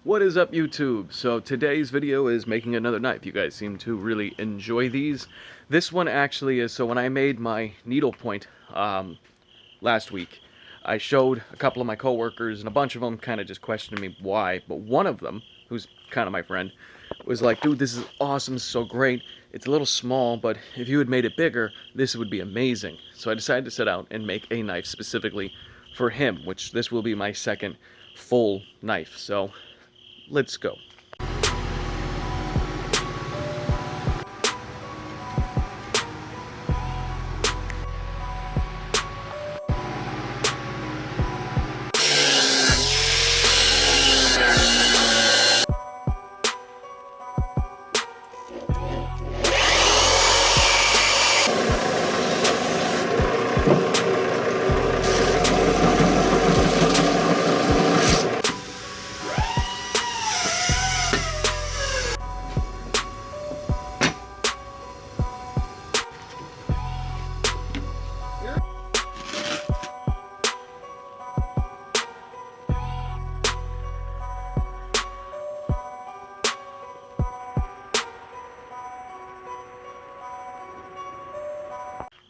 What is up, YouTube? So today's video is making another knife. You guys seem to really enjoy these. This one actually is, so when I made my needlepoint last week, I showed a couple of my coworkers and a bunch of them kind of just questioned me why, but one of them, who's kind of my friend, was like, dude, this is awesome, so great. It's a little small, but if you had made it bigger, this would be amazing. So I decided to set out and make a knife specifically for him, which this will be my second full knife. So let's go.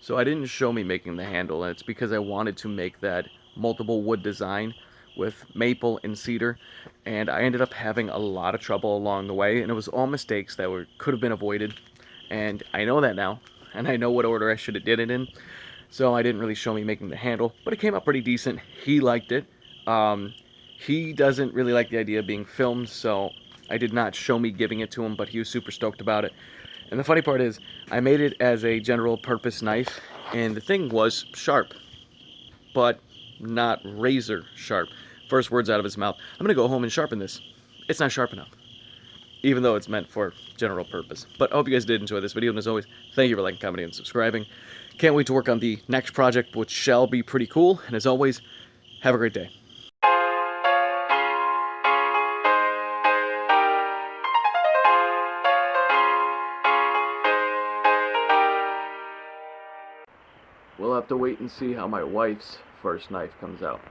So I didn't show me making the handle, and it's because I wanted to make that multiple wood design with maple and cedar, and I ended up having a lot of trouble along the way, and it was all mistakes that could have been avoided, and I know that now, and I know what order I should have did it in, so I didn't really show me making the handle, but it came out pretty decent. He liked it. He doesn't really like the idea of being filmed, so I did not show me giving it to him, but he was super stoked about it. And the funny part is, I made it as a general purpose knife, and the thing was sharp, but not razor sharp. First words out of his mouth, I'm gonna go home and sharpen this. It's not sharp enough, even though it's meant for general purpose. But I hope you guys did enjoy this video, and as always, thank you for liking, commenting, and subscribing. Can't wait to work on the next project, which shall be pretty cool, and as always, have a great day. We'll have to wait and see how my wife's first knife comes out.